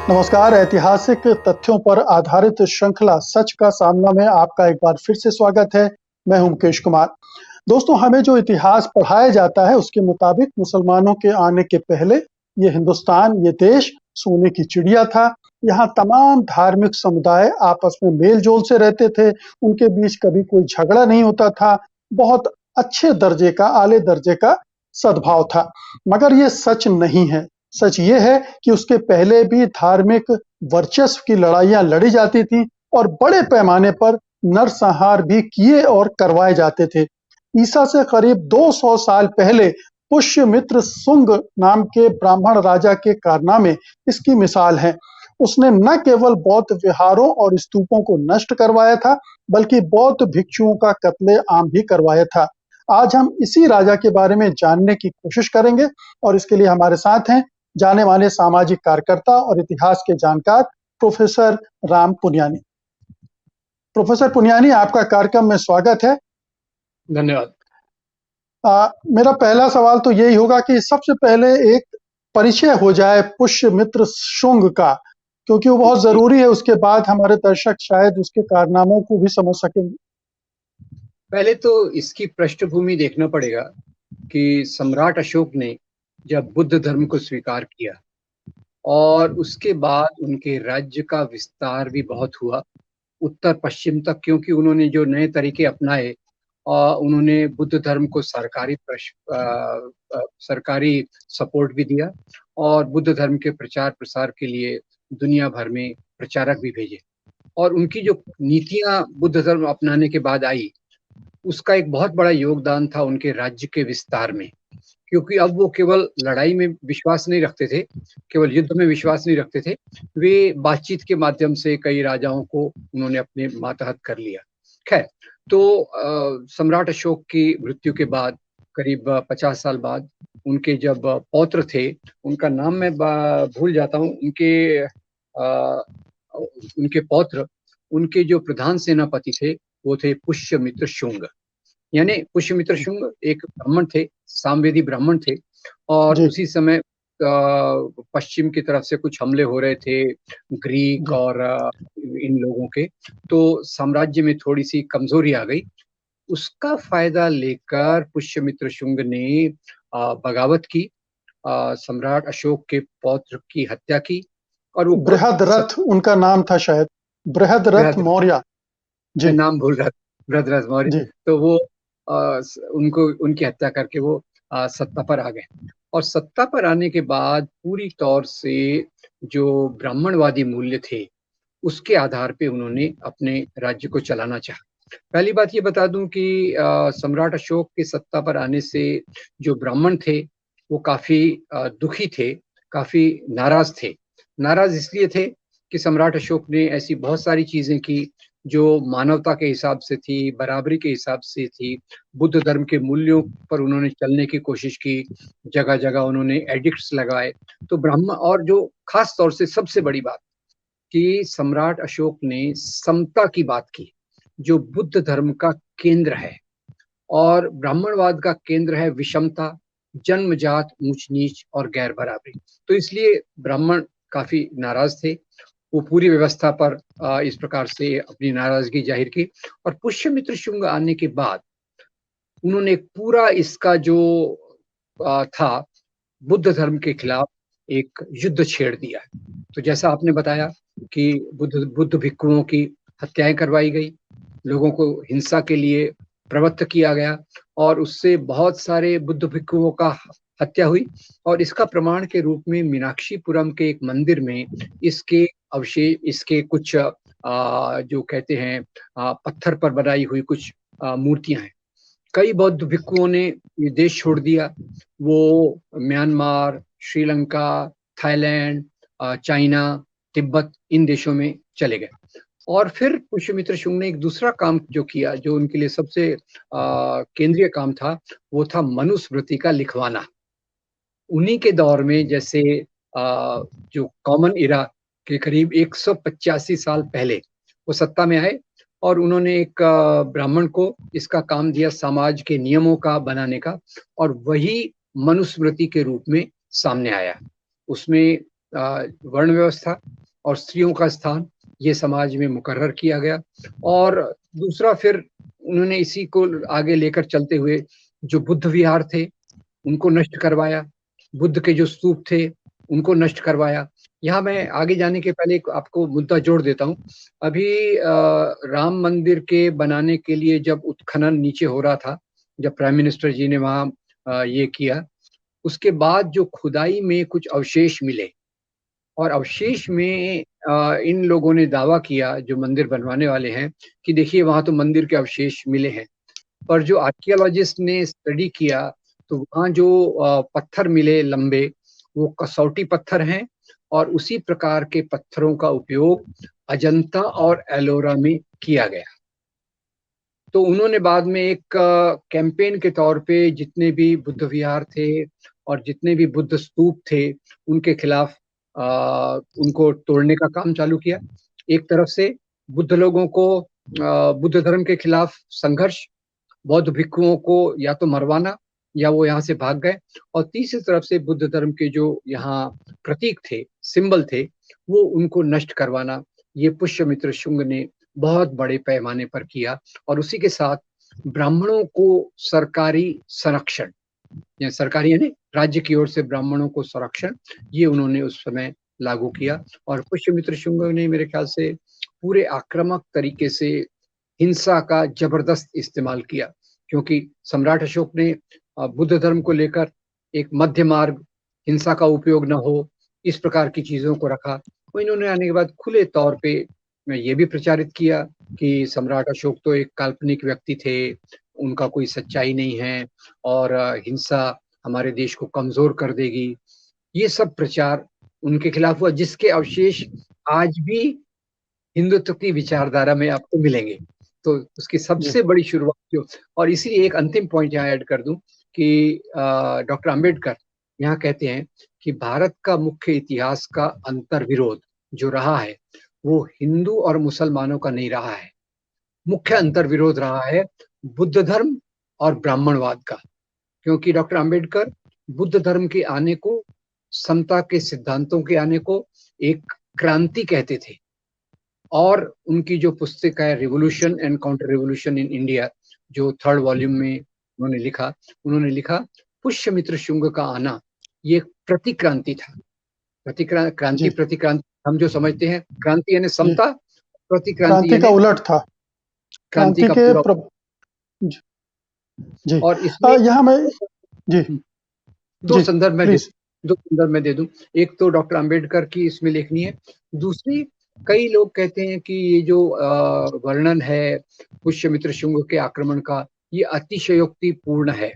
नमस्कार। ऐतिहासिक तथ्यों पर आधारित श्रृंखला सच का सामना में आपका एक बार फिर से स्वागत है। मैं हूं मुकेश कुमार। दोस्तों, हमें जो इतिहास पढ़ाया जाता है उसके मुताबिक मुसलमानों के आने के पहले ये हिंदुस्तान, ये देश सोने की चिड़िया था। यहाँ तमाम धार्मिक समुदाय आपस में मेल जोल से रहते थे, उनके बीच कभी कोई झगड़ा नहीं होता था। बहुत अच्छे दर्जे का, आले दर्जे का सद्भाव था। मगर ये सच नहीं है। सच ये है कि उसके पहले भी धार्मिक वर्चस्व की लड़ाइयां लड़ी जाती थी और बड़े पैमाने पर नरसंहार भी किए और करवाए जाते थे। ईसा से करीब 200 साल पहले पुष्यमित्र शुंग नाम के ब्राह्मण राजा के कारनामे इसकी मिसाल हैं। उसने न केवल बौद्ध विहारों और स्तूपों को नष्ट करवाया था, बल्कि बौद्ध भिक्षुओं का कत्ले आम भी करवाया था। आज हम इसी राजा के बारे में जानने की कोशिश करेंगे और इसके लिए हमारे साथ हैं जाने माने सामाजिक कार्यकर्ता और इतिहास के जानकार प्रोफेसर राम पुनियानी। प्रोफेसर पुनियानी, आपका कार्यक्रम में स्वागत है। धन्यवाद। मेरा पहला सवाल तो यही होगा कि सबसे पहले एक परिचय हो जाए पुष्यमित्र शुंग का, क्योंकि वो बहुत जरूरी है। उसके बाद हमारे दर्शक शायद उसके कारनामों को भी समझ सकेंगे। पहले तो इसकी पृष्ठभूमि देखना पड़ेगा कि सम्राट अशोक ने जब बुद्ध धर्म को स्वीकार किया और उसके बाद उनके राज्य का विस्तार भी बहुत हुआ उत्तर पश्चिम तक, क्योंकि उन्होंने जो नए तरीके अपनाए और उन्होंने बुद्ध धर्म को सरकारी सपोर्ट भी दिया और बुद्ध धर्म के प्रचार प्रसार के लिए दुनिया भर में प्रचारक भी भेजे। और उनकी जो नीतियां बुद्ध धर्म अपनाने के बाद आई, उसका एक बहुत बड़ा योगदान था उनके राज्य के विस्तार में, क्योंकि अब वो केवल लड़ाई में विश्वास नहीं रखते थे, केवल युद्ध में विश्वास नहीं रखते थे। वे बातचीत के माध्यम से कई राजाओं को उन्होंने अपने मातहत कर लिया। खैर, तो सम्राट अशोक की मृत्यु के बाद करीब 50 साल बाद उनके जब पौत्र थे, उनका नाम मैं भूल जाता हूँ, उनके पौत्र, उनके जो प्रधान सेनापति थे वो थे पुष्यमित्र शुंग। यानी पुष्यमित्र शुंग एक ब्राह्मण थे, सामवेदी ब्राह्मण थे। और जी, उसी समय पश्चिम की तरफ से कुछ हमले हो रहे थे, ग्रीक जी। और इन लोगों के। तो साम्राज्य में थोड़ी सी कमजोरी आ गई। उसका फायदा लेकर पुष्यमित्र शुंग ने बगावत की, सम्राट अशोक के पौत्र की हत्या की और वो खुद बृहद्रथ उनका नाम था शायद, बृहद्रथ बृहद, मौर्य। मैं जी, नाम भूल रहा था, बृहद्रथ मौर्य। जी। तो वो उनको उनकी हत्या करके वो सत्ता पर आ गए। और सत्ता पर आने के बाद पूरी तौर से जो ब्राह्मणवादी मूल्य थे उसके आधार पे उन्होंने अपने राज्य को चलाना चाहा। पहली बात ये बता दूं कि सम्राट अशोक के सत्ता पर आने से जो ब्राह्मण थे वो काफी दुखी थे, काफी नाराज थे। नाराज इसलिए थे कि सम्राट अशोक ने ऐसी बहुत सारी चीजें की जो मानवता के हिसाब से थी, बराबरी के हिसाब से थी। बुद्ध धर्म के मूल्यों पर उन्होंने चलने की कोशिश की, जगह जगह उन्होंने एडिक्ट्स लगाए। तो ब्राह्मण, और जो खास तौर से सबसे बड़ी बात कि सम्राट अशोक ने समता की बात की, जो बुद्ध धर्म का केंद्र है और ब्राह्मणवाद का केंद्र है विषमता, जन्मजात ऊंच नीच और गैर बराबरी। तो इसलिए ब्राह्मण काफी नाराज थे। वो पूरी व्यवस्था पर इस प्रकार से अपनी नाराजगी जाहिर की। और पुष्यमित्र शुंग आने के बाद उन्होंने पूरा इसका जो था बुद्ध धर्म के खिलाफ एक युद्ध छेड़ दिया। तो जैसा आपने बताया कि बुद्ध बुद्ध भिक्षुओं की हत्याएं करवाई गई, लोगों को हिंसा के लिए प्रवृत्त किया गया और उससे बहुत सारे बुद्ध भिक्षुओं का हत्या हुई। और इसका प्रमाण के रूप में मीनाक्षीपुरम के एक मंदिर में इसके अवशेष, इसके कुछ जो कहते हैं पत्थर पर बनाई हुई कुछ मूर्तियां हैं। कई बौद्ध भिक्षुओं ने ये देश छोड़ दिया। वो Myanmar, Sri Lanka, Thailand, China, Tibet, इन देशों में चले गए। और फिर पुष्यमित्र शुंग ने एक दूसरा काम जो किया, जो उनके लिए सबसे केंद्रीय काम था, वो था मनुस्मृति का लिखवाना। उन्हीं के दौर में, जैसे जो कॉमन इरा के करीब 185 साल पहले वो सत्ता में आए और उन्होंने एक ब्राह्मण को इसका काम दिया समाज के नियमों का बनाने का, और वही मनुस्मृति के रूप में सामने आया। उसमें वर्ण व्यवस्था और स्त्रियों का स्थान ये समाज में मुकर्रर किया गया। और दूसरा फिर उन्होंने इसी को आगे लेकर चलते हुए जो बुद्ध विहार थे उनको नष्ट करवाया, बुद्ध के जो स्तूप थे उनको नष्ट करवाया। यहाँ मैं आगे जाने के पहले एक आपको मुद्दा जोड़ देता हूँ। अभी राम मंदिर के बनाने के लिए जब उत्खनन नीचे हो रहा था, जब प्राइम मिनिस्टर जी ने वहाँ ये किया, उसके बाद जो खुदाई में कुछ अवशेष मिले और अवशेष में इन लोगों ने दावा किया, जो मंदिर बनवाने वाले हैं, कि देखिए वहां तो मंदिर के अवशेष मिले हैं। पर जो आर्कियोलॉजिस्ट ने स्टडी किया तो वहाँ जो पत्थर मिले लंबे, वो कसौटी पत्थर हैं और उसी प्रकार के पत्थरों का उपयोग अजंता और एलोरा में किया गया। तो उन्होंने बाद में एक कैंपेन के तौर पे जितने भी बुद्ध विहार थे और जितने भी बुद्ध स्तूप थे उनके खिलाफ उनको तोड़ने का काम चालू किया। एक तरफ से बुद्ध लोगों को बुद्ध धर्म के खिलाफ संघर्ष, बौद्ध भिक्षुओं को या तो मरवाना या वो यहाँ से भाग गए, और तीसरी तरफ से बुद्ध धर्म के जो यहाँ प्रतीक थे, सिंबल थे, वो उनको नष्ट करवाना। ये पुष्यमित्र शुंग ने बहुत बड़े पैमाने पर किया और उसी के साथ ब्राह्मणों को सरकारी संरक्षण, या सरकारी यानी राज्य की ओर से ब्राह्मणों को संरक्षण, ये उन्होंने उस समय लागू किया। और पुष्यमित्र शुंग ने मेरे ख्याल से पूरे आक्रामक तरीके से हिंसा का जबरदस्त इस्तेमाल किया, क्योंकि सम्राट अशोक ने बुद्ध धर्म को लेकर एक मध्य मार्ग, हिंसा का उपयोग न हो, इस प्रकार की चीजों को रखा। तो इन्होंने आने के बाद खुले तौर पे ये भी प्रचारित किया कि सम्राट अशोक तो एक काल्पनिक व्यक्ति थे, उनका कोई सच्चाई नहीं है और हिंसा हमारे देश को कमजोर कर देगी। ये सब प्रचार उनके खिलाफ हुआ, जिसके अवशेष आज भी हिंदुत्व की विचारधारा में आपको मिलेंगे। तो उसकी सबसे बड़ी शुरुआत जो, और इसीलिए एक अंतिम पॉइंट यहाँ ऐड कर दूं कि डॉक्टर अंबेडकर यहाँ कहते हैं कि भारत का मुख्य इतिहास का अंतर्विरोध जो रहा है वो हिंदू और मुसलमानों का नहीं रहा है, मुख्य अंतर्विरोध रहा है बुद्ध धर्म और ब्राह्मणवाद का। क्योंकि डॉक्टर अंबेडकर बुद्ध धर्म के आने को, समता के सिद्धांतों के आने को एक क्रांति कहते थे, और उनकी जो पुस्तक है revolution and counter revolution in India, जो 3rd वॉल्यूम में उन्होंने लिखा पुष्यमित्र शुंग का आना ये प्रतिक्रांति था। प्रतिक्रांति हम जो समझते हैं, क्रांति यानी समता, प्रतिक्रांति का उलट था, क्रांति का के पूरा। जी। और इसमें यहाँ मैं दो संदर्भ में दे दूं। एक तो डॉक्टर अंबेडकर की इसमें लेखनी है, दूसरी कई लोग कहते हैं कि ये जो वर्णन है पुष्यमित्र शुंग के आक्रमण का, ये अतिशयोक्तिपूर्ण है।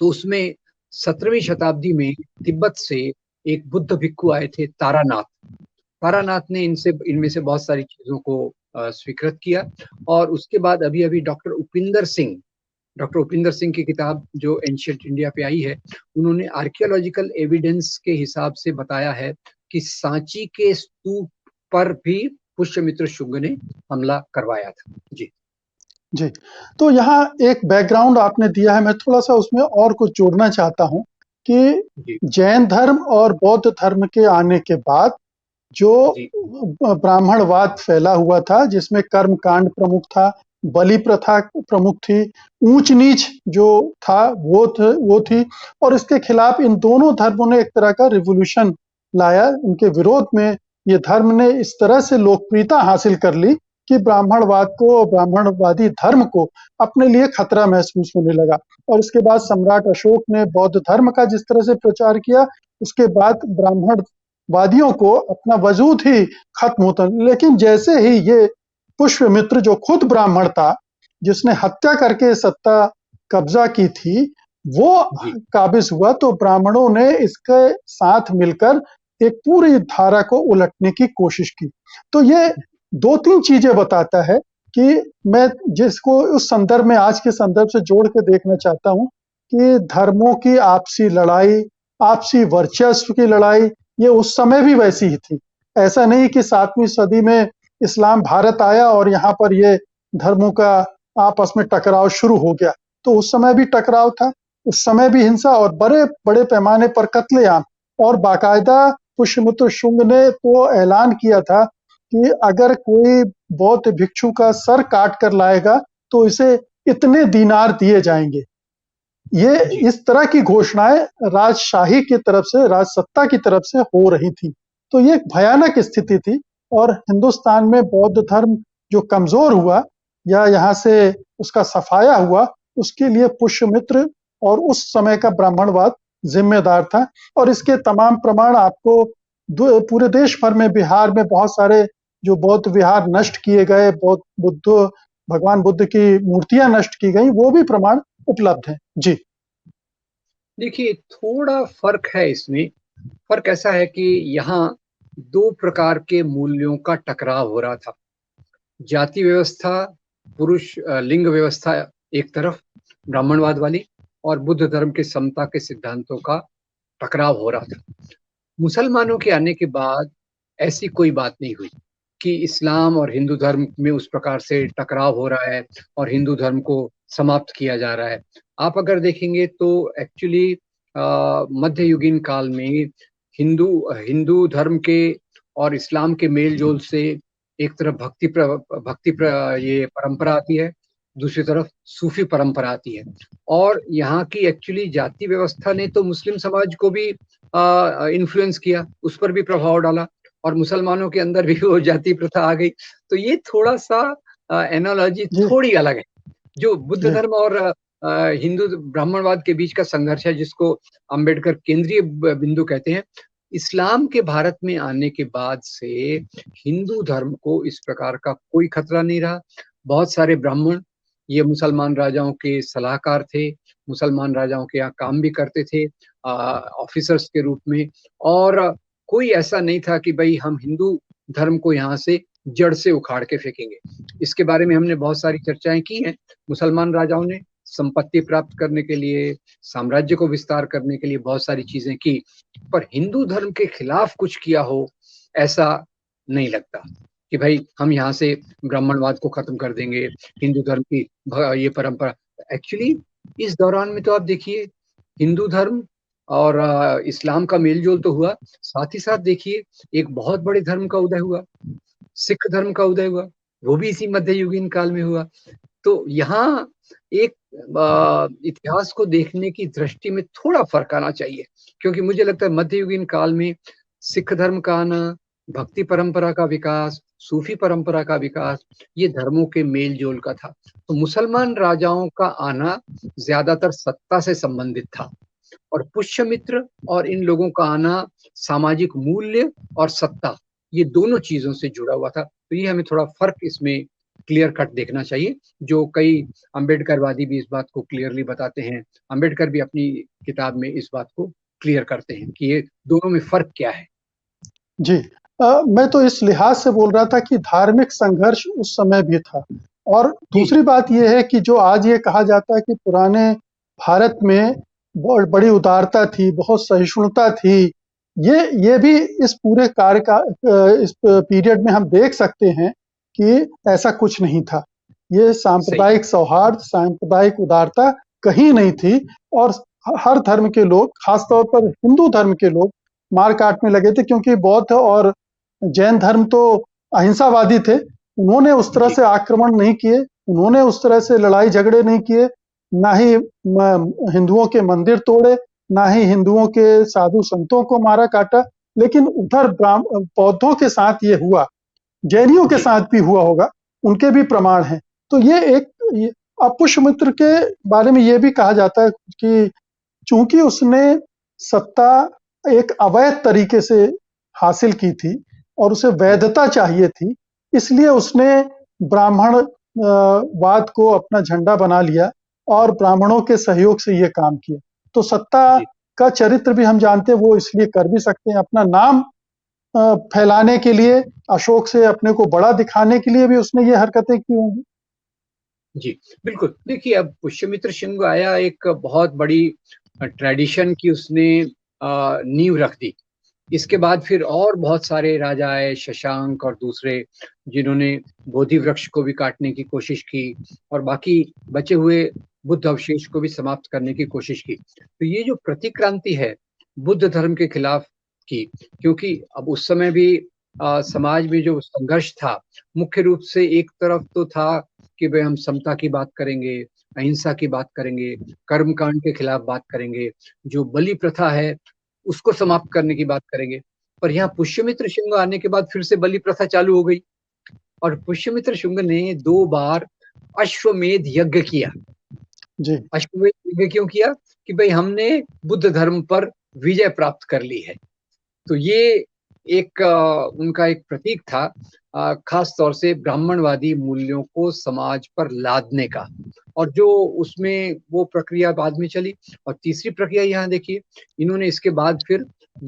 तो उसमें 17वीं शताब्दी में तिब्बत से एक बुद्ध भिक्षु आए थे, तारानाथ ने इनमें से बहुत सारी चीजों को स्वीकृत किया। और उसके बाद अभी अभी डॉक्टर उपिंदर सिंह की किताब जो एंशिएंट इंडिया पे आई है, उन्होंने आर्कियोलॉजिकल एविडेंस के हिसाब से बताया है कि सांची के स्तूप पर भी पुष्यमित्र शुंग ने हमला करवाया था। जी। तो यहाँ एक बैकग्राउंड आपने दिया है, मैं थोड़ा सा उसमें और कुछ जोड़ना चाहता हूँ कि जैन धर्म और बौद्ध धर्म के आने के बाद जो ब्राह्मणवाद फैला हुआ था, जिसमें कर्म कांड प्रमुख था, बलि प्रथा प्रमुख थी, ऊंच नीच जो था वो थी, और इसके खिलाफ इन दोनों धर्मों ने एक तरह का रिवोल्यूशन लाया। उनके विरोध में ये धर्म ने इस तरह से लोकप्रियता हासिल कर ली कि ब्राह्मणवादी धर्म को अपने लिए खतरा महसूस होने लगा। और इसके बाद सम्राट अशोक ने बौद्ध धर्म का जिस तरह से प्रचार किया, उसके बाद ब्राह्मणवादियों को अपना वजूद ही खत्म होता। लेकिन जैसे ही ये पुष्यमित्र जो खुद ब्राह्मण था, जिसने हत्या करके सत्ता कब्जा की थी, वो काबिज हुआ, तो ब्राह्मणों ने इसके साथ मिलकर एक पूरी धारा को उलटने की कोशिश की। तो ये 2-3 चीजें बताता है कि मैं जिसको उस संदर्भ में, आज के संदर्भ से जोड़ के देखना चाहता हूं कि धर्मों की आपसी लड़ाई, आपसी वर्चस्व की लड़ाई, ये उस समय भी वैसी ही थी। ऐसा नहीं कि 7वीं सदी में इस्लाम भारत आया और यहाँ पर ये धर्मों का आपस में टकराव शुरू हो गया। तो उस समय भी टकराव था, उस समय भी हिंसा और बड़े बड़े पैमाने पर कत्लेआम, और बाकायदा पुष्यमित्र शुंग ने तो ऐलान किया था कि अगर कोई बौद्ध भिक्षु का सर काट कर लाएगा तो इसे इतने दीनार दिए जाएंगे। ये जी इस तरह की घोषणाएं राजशाही की तरफ से, राजसत्ता की तरफ से हो रही थी। तो ये एक भयानक स्थिति थी और हिंदुस्तान में बौद्ध धर्म जो कमजोर हुआ या यहाँ से उसका सफाया हुआ, उसके लिए पुष्यमित्र और उस समय का ब्राह्मणवाद जिम्मेदार था। और इसके तमाम प्रमाण आपको पूरे देश भर में, बिहार में बहुत सारे जो बौद्ध विहार नष्ट किए गए, बौद्ध बुद्ध भगवान बुद्ध की मूर्तियां नष्ट की गई, वो भी प्रमाण उपलब्ध हैं। जी देखिए, थोड़ा फर्क है इसमें। फर्क ऐसा है कि यहाँ दो प्रकार के मूल्यों का टकराव हो रहा था। जाति व्यवस्था, पुरुष लिंग व्यवस्था एक तरफ ब्राह्मणवाद वाली, और बुद्ध धर्म के समता के सिद्धांतों का टकराव हो रहा था। मुसलमानों के आने के बाद ऐसी कोई बात नहीं हुई कि इस्लाम और हिंदू धर्म में उस प्रकार से टकराव हो रहा है और हिंदू धर्म को समाप्त किया जा रहा है। आप अगर देखेंगे तो एक्चुअली मध्ययुगीन काल में हिंदू हिंदू धर्म के और इस्लाम के मेल जोल से एक तरफ ये परंपरा आती है, दूसरी तरफ सूफी परंपरा आती है। और यहाँ की एक्चुअली जाति व्यवस्था ने तो मुस्लिम समाज को भी इन्फ्लुएंस किया, उस पर भी प्रभाव डाला, और मुसलमानों के अंदर भी वो जाति प्रथा आ गई। तो ये थोड़ा सा एनालॉजी जी थोड़ी अलग है। जो बुद्ध जी धर्म और हिंदू ब्राह्मणवाद के बीच का संघर्ष है, जिसको अंबेडकर केंद्रीय बिंदु कहते हैं, इस्लाम के भारत में आने के बाद से हिंदू धर्म को इस प्रकार का कोई खतरा नहीं रहा। बहुत सारे ब्राह्मण ये मुसलमान राजाओं के सलाहकार थे, मुसलमान राजाओं के यहाँ काम भी करते थे ऑफिसर्स के रूप में। और कोई ऐसा नहीं था कि भाई हम हिंदू धर्म को यहाँ से जड़ से उखाड़ के फेंकेंगे। इसके बारे में हमने बहुत सारी चर्चाएं की हैं। मुसलमान राजाओं ने संपत्ति प्राप्त करने के लिए, साम्राज्य को विस्तार करने के लिए बहुत सारी चीजें की, पर हिंदू धर्म के खिलाफ कुछ किया हो ऐसा नहीं लगता कि भाई हम यहाँ से ब्राह्मणवाद को खत्म कर देंगे, हिंदू धर्म की ये परंपरा। एक्चुअली इस दौरान में तो आप देखिए, हिंदू धर्म और इस्लाम का मेलजोल तो हुआ, साथ ही साथ देखिए एक बहुत बड़े धर्म का उदय हुआ, सिख धर्म का उदय हुआ, वो भी इसी मध्ययुगीन काल में हुआ। तो यहाँ एक इतिहास को देखने की दृष्टि में थोड़ा फर्क आना चाहिए, क्योंकि मुझे लगता है मध्ययुगीन काल में सिख धर्म का आना, भक्ति परंपरा का विकास, सूफी परंपरा का विकास, ये धर्मों के मेल जोल का था। तो मुसलमान राजाओं का आना ज्यादातर सत्ता से संबंधित था, और पुष्यमित्र और इन लोगों का आना सामाजिक मूल्य और सत्ता, ये दोनों चीजों से जुड़ा हुआ था। तो ये हमें थोड़ा फर्क इसमें क्लियर कट देखना चाहिए, जो कई अंबेडकरवादी भी इस बात को क्लियरली बताते हैं। अंबेडकर भी अपनी किताब में इस बात को क्लियर करते हैं कि ये दोनों में फर्क क्या है। जी मैं तो इस लिहाज से बोल रहा था कि धार्मिक संघर्ष उस समय भी था। और जी दूसरी बात यह है कि जो आज ये कहा जाता है कि पुराने भारत में बहुत बड़ी उदारता थी, बहुत सहिष्णुता थी, ये भी इस पूरे कार्य का इस पीरियड में हम देख सकते हैं कि ऐसा कुछ नहीं था। ये सही। सांप्रदायिक सौहार्द, सांप्रदायिक उदारता कहीं नहीं थी। और हर धर्म के लोग, खासतौर पर हिंदू धर्म के लोग मार काट में लगे थे, क्योंकि बौद्ध और जैन धर्म तो अहिंसावादी थे। उन्होंने उस तरह जी से आक्रमण नहीं किए, उन्होंने उस तरह से लड़ाई झगड़े नहीं किए, ना ही हिंदुओं के मंदिर तोड़े, ना ही हिंदुओं के साधु संतों को मारा काटा। लेकिन उधर बौद्धों के साथ ये हुआ, जैनियों के जी साथ भी हुआ होगा, उनके भी प्रमाण हैं। तो अब पुष्यमित्र के बारे में ये भी कहा जाता है कि चूंकि उसने सत्ता एक अवैध तरीके से हासिल की थी और उसे वैधता चाहिए थी, इसलिए उसने ब्राह्मण वाद को अपना झंडा बना लिया और ब्राह्मणों के सहयोग से ये काम किया। तो सत्ता जी का चरित्र भी हम जानते हैं, वो इसलिए कर भी सकते हैं, अपना नाम फैलाने के लिए, अशोक से अपने को बड़ा दिखाने के लिए भी उसने ये हरकतें की होंगी। जी बिल्कुल। देखिए, अब पुष्यमित्र शुंग आया, एक बहुत बड़ी ट्रेडिशन की उसने नींव रख दी। इसके बाद फिर और बहुत सारे राजा आए, शशांक और दूसरे, जिन्होंने बोधि वृक्ष को भी काटने की कोशिश की और बाकी बचे हुए बुद्ध अवशेष को भी समाप्त करने की कोशिश की। तो ये जो प्रतिक्रांति है बुद्ध धर्म के खिलाफ की, क्योंकि अब उस समय भी समाज में जो संघर्ष था, मुख्य रूप से एक तरफ तो था कि भाई हम समता की बात करेंगे, अहिंसा की बात करेंगे, कर्मकांड के खिलाफ बात करेंगे, जो बलि प्रथा है उसको समाप्त करने की बात करेंगे। पर यहाँ पुष्यमित्र शुंग आने के बाद फिर से बलि प्रथा चालू हो गई, और पुष्यमित्र शुंग ने 2 बार अश्वमेध यज्ञ किया। जी, अश्वमेध यज्ञ क्यों किया? कि भाई हमने बुद्ध धर्म पर विजय प्राप्त कर ली है। तो ये एक उनका एक प्रतीक था, खास तौर से ब्राह्मणवादी मूल्यों को समाज पर लादने का, और जो उसमें वो प्रक्रिया बाद में चली। और तीसरी प्रक्रिया यहाँ देखिए, इन्होंने इसके बाद फिर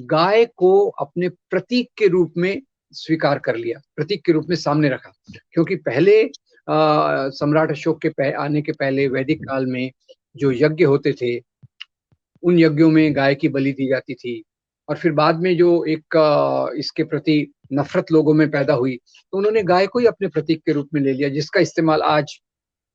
गाय को अपने प्रतीक के रूप में स्वीकार कर लिया, प्रतीक के रूप में सामने रखा, क्योंकि पहले सम्राट अशोक के आने के पहले वैदिक काल में जो यज्ञ होते थे, उन यज्ञों में गाय की बलि दी जाती थी। और फिर बाद में जो एक इसके प्रति नफरत लोगों में पैदा हुई, तो उन्होंने गाय को ही अपने प्रतीक के रूप में ले लिया, जिसका इस्तेमाल आज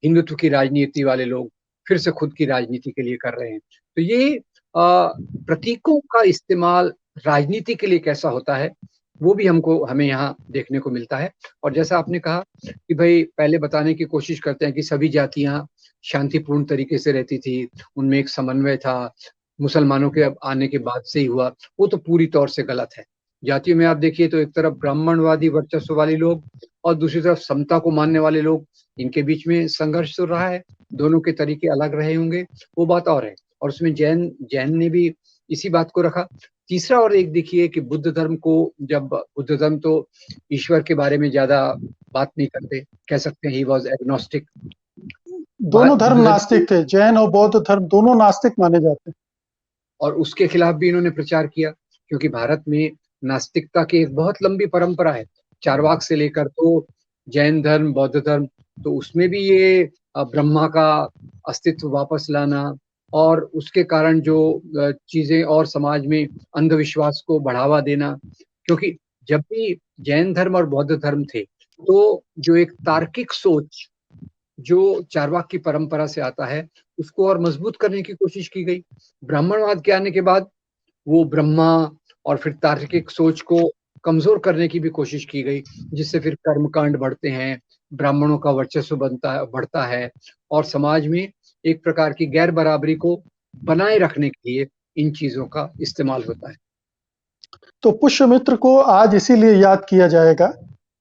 हिंदुत्व की राजनीति वाले लोग फिर से खुद की राजनीति के लिए कर रहे हैं। तो ये प्रतीकों का इस्तेमाल राजनीति के लिए कैसा होता है, वो भी हमें यहाँ देखने को मिलता है। और जैसा आपने कहा कि भाई पहले बताने की कोशिश करते हैं कि सभी जातियां शांतिपूर्ण तरीके से रहती थी, उनमें एक समन्वय था, मुसलमानों के अब आने के बाद से ही हुआ, वो तो पूरी तौर से गलत है। जातियों में आप देखिए तो एक तरफ ब्राह्मणवादी वर्चस्व वाले लोग और दूसरी तरफ समता को मानने वाले लोग, इनके बीच में संघर्ष तो रहा है, दोनों के तरीके अलग रहे होंगे, वो बात और है। और उसमें जैन ने भी इसी बात को रखा। तीसरा और एक देखिए कि बुद्ध धर्म तो ईश्वर के बारे में ज्यादा बात नहीं करते, कह सकते हैं ही वॉज एग्नोस्टिक। दोनों धर्म बुद्ध धर्म नास्तिक थे, जैन और बौद्ध धर्म दोनों नास्तिक माने जाते हैं। और उसके खिलाफ भी इन्होंने प्रचार किया, क्योंकि भारत में नास्तिकता की एक बहुत लंबी परंपरा है, चारवाक से लेकर तो जैन धर्म, बौद्ध धर्म, तो उसमें भी ये ब्रह्मा का अस्तित्व वापस लाना और उसके कारण जो चीजें और समाज में अंधविश्वास को बढ़ावा देना। क्योंकि जब भी जैन धर्म और बौद्ध धर्म थे, तो जो एक तार्किक सोच जो चारवाक की परंपरा से आता है, उसको और मजबूत करने की कोशिश की गई। ब्राह्मणवाद के आने के बाद वो ब्रह्मा और फिर तार्किक सोच को कमजोर करने की भी कोशिश की गई, जिससे फिर कर्मकांड बढ़ते हैं, ब्राह्मणों का वर्चस्व बढ़ता है, और समाज में एक प्रकार की गैर बराबरी को बनाए रखने के लिए इन चीजों का इस्तेमाल होता है। तो पुष्यमित्र को आज इसीलिए याद किया जाएगा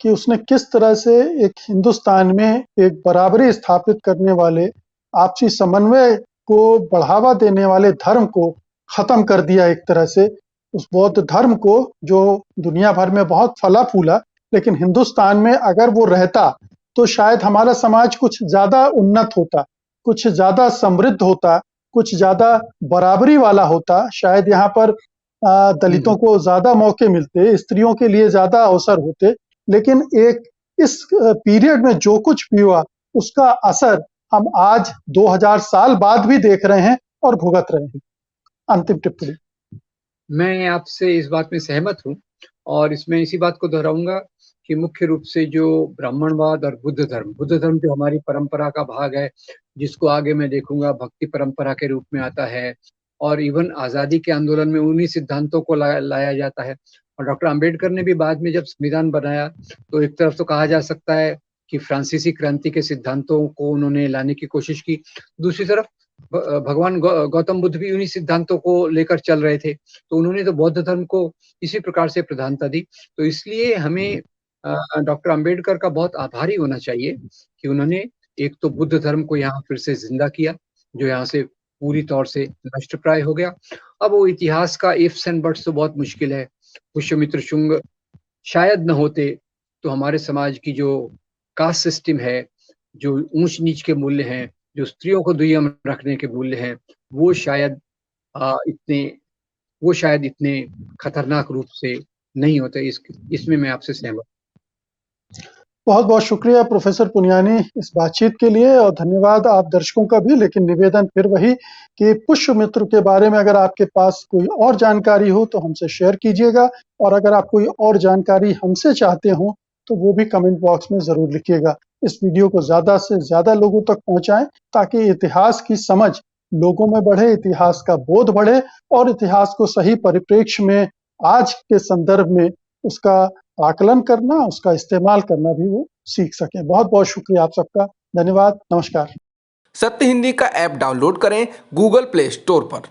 कि उसने किस तरह से एक हिंदुस्तान में एक बराबरी स्थापित करने वाले, आपसी समन्वय को बढ़ावा देने वाले धर्म को खत्म कर दिया एक तरह से। उस बौद्ध धर्म को जो दुनिया भर में बहुत फला फूला, लेकिन हिंदुस्तान में अगर वो रहता तो शायद हमारा समाज कुछ ज्यादा उन्नत होता, कुछ ज्यादा समृद्ध होता, कुछ ज्यादा बराबरी वाला होता। शायद यहाँ पर दलितों को ज्यादा मौके मिलते, स्त्रियों के लिए ज्यादा अवसर होते। लेकिन एक इस पीरियड में जो कुछ भी हुआ, उसका असर हम आज 2000 साल बाद भी देख रहे हैं और भुगत रहे हैं। अंतिम टिप्पणी। मैं आपसे इस बात में सहमत हूँ, और इसमें इसी बात को दोहराऊंगा कि मुख्य रूप से जो ब्राह्मणवाद और बुद्ध धर्म जो हमारी परंपरा का भाग है, जिसको आगे मैं देखूंगा भक्ति परंपरा के रूप में आता है, और इवन आजादी के आंदोलन में उन्हीं सिद्धांतों को लाया जाता है। और डॉक्टर अंबेडकर ने भी बाद में जब संविधान बनाया, तो एक तरफ तो कहा जा सकता है कि फ्रांसीसी क्रांति के सिद्धांतों को उन्होंने लाने की कोशिश की, दूसरी तरफ भगवान गौतम बुद्ध भी उन्हीं सिद्धांतों को लेकर चल रहे थे, तो उन्होंने तो बौद्ध धर्म को इसी प्रकार से प्रधानता दी। तो इसलिए हमें डॉक्टर अंबेडकर का बहुत आभारी होना चाहिए कि उन्होंने एक तो बुद्ध धर्म को यहाँ फिर से जिंदा किया, जो यहाँ से पूरी तौर से नष्ट प्राय हो गया। अब वो इतिहास का इफ्स एंड बट्स तो बहुत मुश्किल है। पुष्यमित्र शुंग शायद न होते तो हमारे समाज की जो कास्ट सिस्टम है, जो ऊंच नीच के मूल्य हैं, जो स्त्रियों को दुय्यम रखने के मूल्य हैं, वो शायद इतने खतरनाक रूप से नहीं होते। इसमें मैं आपसे सहमत। बहुत बहुत शुक्रिया प्रोफेसर पुनियानी इस बातचीत के लिए, और धन्यवाद आप दर्शकों का भी। लेकिन निवेदन फिर वही कि पुष्यमित्र के बारे में अगर आपके पास कोई और जानकारी हो तो हमसे शेयर कीजिएगा, और अगर आप कोई और जानकारी हमसे चाहते हो तो वो भी कमेंट बॉक्स में जरूर लिखिएगा। इस वीडियो को ज्यादा से ज्यादा लोगों तक पहुंचाएं ताकि इतिहास की समझ लोगों में बढ़े, इतिहास का बोध बढ़े और इतिहास को सही परिप्रेक्ष्य में आज के संदर्भ में उसका आकलन करना, उसका इस्तेमाल करना भी वो सीख सके। बहुत बहुत शुक्रिया आप सबका, धन्यवाद, नमस्कार। सत्य हिंदी का ऐप डाउनलोड करें गूगल प्ले स्टोर पर।